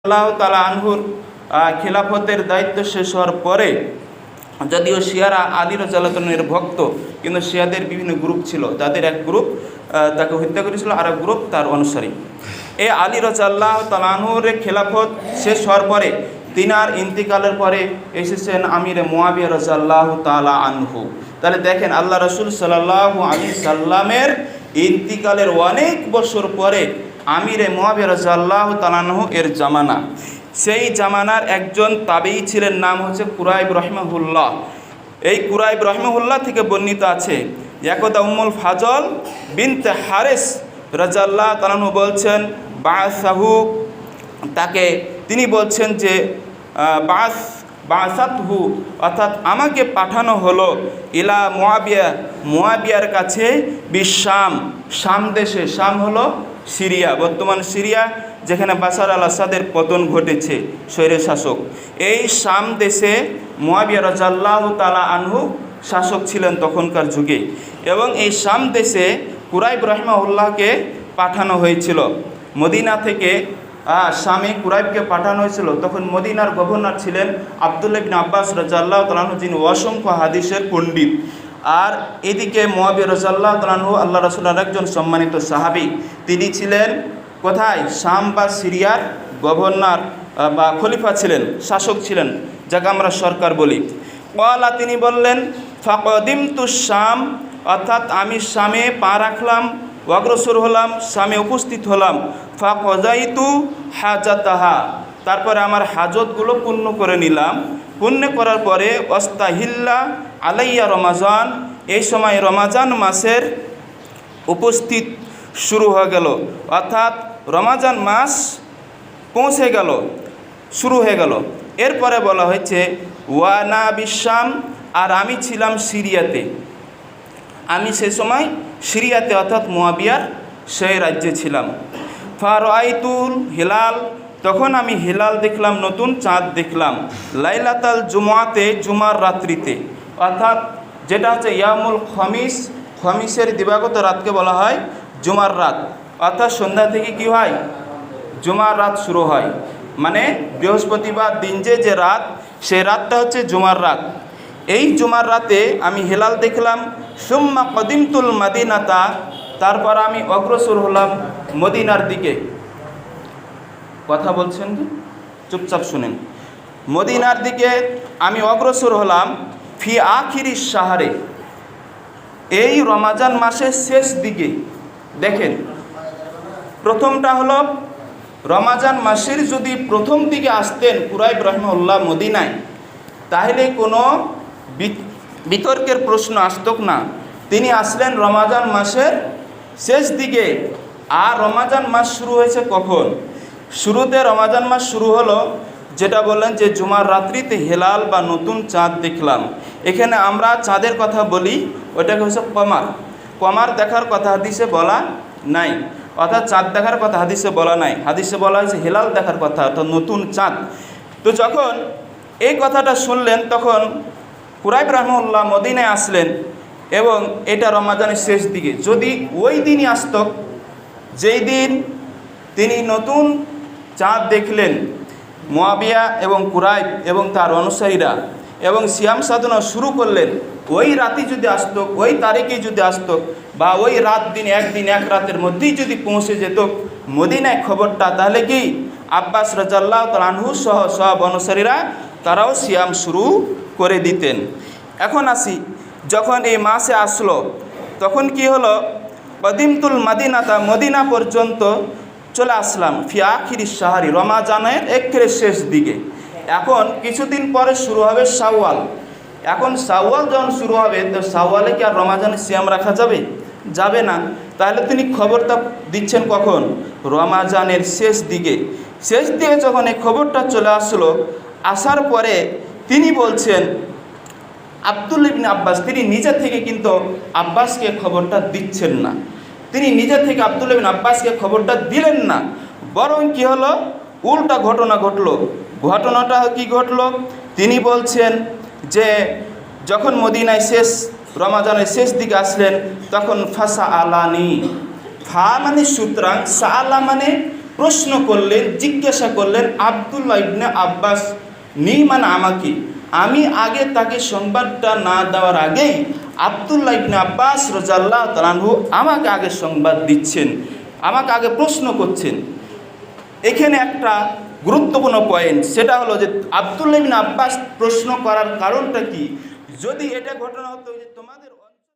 আল্লাহ তাআলা আনহুর খিলাফতের দায়িত্ব শেষ হওয়ার পরে, যদিও শিয়ারা আলী রাদিয়াল্লাহু আনহুর ভক্ত, কিন্তু শিয়াদের বিভিন্ন গ্রুপ ছিল, তাদের এক গ্রুপ তাকে হত্যা করেছিল, আর এক গ্রুপ তার অনুসারী। এই আলী রাদিয়াল্লাহু তাআলা আনহুর খিলাফত শেষ হওয়ার পরে, তিনার ইন্তিকালের পরে এসেছেন আমিরে মুয়াবিয়া রাদিয়াল্লাহু তাআলা আনহু। তাহলে দেখেন, আল্লাহ রাসূল সাল্লাল্লাহু আলাইহি সাল্লামের ইন্তিকালের অনেক বছর পরে আমিরে মুয়াবিয়া রাদিয়াল্লাহু তাআলা আনহু এর জামানা। সেই জামানার একজন তাবেঈ ছিলেন, নাম হচ্ছে কুরাইব রাহিমাহুল্লাহ। এই কুরাইব রাহিমাহুল্লাহ থেকে বর্ণিত আছে, একদা উম্মুল ফাজল বিনতে হারিস রাদিয়াল্লাহু তাআলা আনহু বলছেন, বাসাহু, তাকে তিনি বলছেন যে বাসাতহু, অর্থাৎ আমাকে পাঠানো হলো, ইলা মুয়াবিয়ার কাছে, বিশাম, শাম দেশে। শাম হলো সিরিয়া, বর্তমান সিরিয়া, যেখানে বাশার আল আসাদের পতন ঘটেছে, স্বৈর শাসক। এই শাম দেশে মুয়াবিয়া রাদিয়াল্লাহু তাআলা আনহু শাসক ছিলেন তখনকার যুগে, এবং এই শাম দেশে কুরাইব রাহিমাহুল্লাহকে পাঠানো হয়েছিল। মদিনা থেকে শামে কুরাইবকে পাঠানো হয়েছিল। তখন মদিনার গভর্নর ছিলেন আব্দুল্লাহ ইবনে আব্বাস রাদিয়াল্লাহু তাআলা আনহু, যিনি অসংখ্য হাদিসের পণ্ডিত। আর এদিকে মুয়াবিয়া রাদিয়াল্লাহু তাআলা আনহু আল্লাহ রাসূলের একজন সম্মানিত সাহাবী। তিনি ছিলেন কোথায়? শাম বা সিরিয়ার গভর্নর বা খলিফা ছিলেন, শাসক ছিলেন, যাকে আমরা সরকার বলি। ওয়ালা, তিনি বললেন, ফাকদিমতু শাম, অর্থাৎ আমি শামে পা রাখলাম, অগ্রসর হলাম, শামে উপস্থিত হলাম। ফাকযাইতু হাজাতাহা, তারপরে আমার হাজতগুলো পূর্ণ করে নিলাম। পূর্ণ করার পরে ওয়াস্তাহিল্লা আলাইয়া রমাজান, এই সময় রমাজান মাসের উপস্থিত শুরু হয়ে গেল, অর্থাৎ রমাজান মাস পৌঁছে গেল, শুরু হয়ে গেল। এরপরে বলা হয়েছে ওয়ানা বিশাম, আর আমি ছিলাম সিরিয়াতে। আমি সে সময় সিরিয়াতে, অর্থাৎ মুয়াবিয়ার সেই রাজ্যে ছিলাম। ফারাআইতুল হিলাল, তখন আমি হিলাল দেখলাম, নতুন চাঁদ দেখলাম। লাইলাতাল জুমাতে, জুমার রাত্রিতে, অর্থাৎ যেটা হচ্ছে ইয়ামুল খমিস, খমিসের দিবাগত রাতকে বলা হয় জুমার রাত। অর্থাৎ সন্ধ্যা থেকে কি হয়? জুমার রাত শুরু হয়, মানে বৃহস্পতিবার দিন যে রাত, সেই রাতটা হচ্ছে জুমার রাত। এই জুমার রাতে আমি হিলাল দেখলাম। সুম্মা কদিমতুল মাদিনাতা, তারপর আমি অগ্রসর হলাম মদিনার দিকে। কথা বলছেন কি? চুপচাপ শুনেন। মদিনার দিকে আমি অগ্রসর হলাম। ফি আখিরি শাহরে, এই রমাজান মাসের শেষ দিকে। দেখেন, প্রথমটা হলো রমাজান মাসের যদি প্রথম দিকে আসতেন কুরাইব রাহিমাহুল্লাহ মদিনায়, তাহলে কোনো বিতর্কের প্রশ্ন আসতো না। তিনি আসলেন রমাজান মাসের শেষ দিকে। আর রমাজান মাস শুরু হয়েছে কখন? শুরুতে রমাজান মাস শুরু হলো, যেটা বললেন যে জুমার রাত্রিতে হেলাল বা নতুন চাঁদ দেখলাম। এখানে আমরা চাঁদের কথা বলি, ওটাকে হচ্ছে কমার। কমার দেখার কথা হাদিসে বলা নাই, অর্থাৎ চাঁদ দেখার কথা হাদিসে বলা নাই। হাদিসে বলা হয়েছে হেলাল দেখার কথা, অর্থাৎ নতুন চাঁদ। তো যখন এই কথাটা শুনলেন, তখন কুরাইব রাহিমাহুল্লাহ মদিনায় আসলেন, এবং এটা রমাজানের শেষ দিকে। যদি ওই দিনই আসত, যেই দিন তিনি নতুন চাঁদ দেখলেন, মুয়াবিয়া এবং কুরাইব এবং তার অনুসারীরা, এবং সিয়াম সাধনা শুরু করলেন, ওই রাতই যদি আসত, ওই তারিখেই যদি আসত, বা ওই রাত দিন এক রাতের মধ্যেই যদি পৌঁছে যেত মদিনায় খবরটা, তাহলে কি আব্বাস রাদিয়াল্লাহু তাআলা আনহু সহ সব অনুসারীরা তারাও সিয়াম শুরু করে দিতেন। এখন আসি, যখন এই মাসে আসলো, তখন কি হলো? কদিমতুল মাদিনাতা, মদিনা পর্যন্ত চলে আসলাম। ফি আখিরি শাহরি, রমাজানের একেবারে শেষ দিকে। এখন কিছুদিন পরে শুরু হবে শাওয়াল। এখন শাওয়াল যখন শুরু হবে, তো শাওয়ালে কি আর রমাজানের সিয়াম রাখা যাবে? যাবে না। তাহলে তিনি খবরটা দিচ্ছেন কখন? রমাজানের শেষ দিকে। শেষ দিকে যখন এই খবরটা চলে আসলো, আসার পরে তিনি বলছেন, আব্দুল্লাহ ইবনে আব্বাস, তিনি নিজে থেকে কিন্তু আব্বাসকে খবরটা দিচ্ছেন না। তিনি নিজে থেকে আব্দুল্লাহ ইবনে আব্বাসকে খবরটা দিলেন না, বরং কি হলো? উল্টা ঘটনা ঘটলো। ঘটনাটা কি ঘটলো? তিনি বলছেন যে যখন মদিনায় রমাজানের শেষ দিকে আসলেন, তখন ফাসা আলানি, ফা মানে সুতরাং, সাআলা মানে প্রশ্ন করলেন, জিজ্ঞাসা করলেন আব্দুল্লাহ ইবনে আব্বাস নিমান আমাকে। আমি আগে তাকে সংবাদটা না দেওয়ার আগেই আব্দুল্লাহ ইবনে আব্বাস রাদিয়াল্লাহু তাআলা আনহু আমাকে আগে সংবাদ দিচ্ছেন, আমাকে আগে প্রশ্ন করছেন। এখানে একটা গুরুত্বপূর্ণ পয়েন্ট, সেটা হলো যে আব্দুল্লাহ ইবনে আব্বাস প্রশ্ন করার কারণটা কি? যদি এটা ঘটনা হতো যে তোমাদের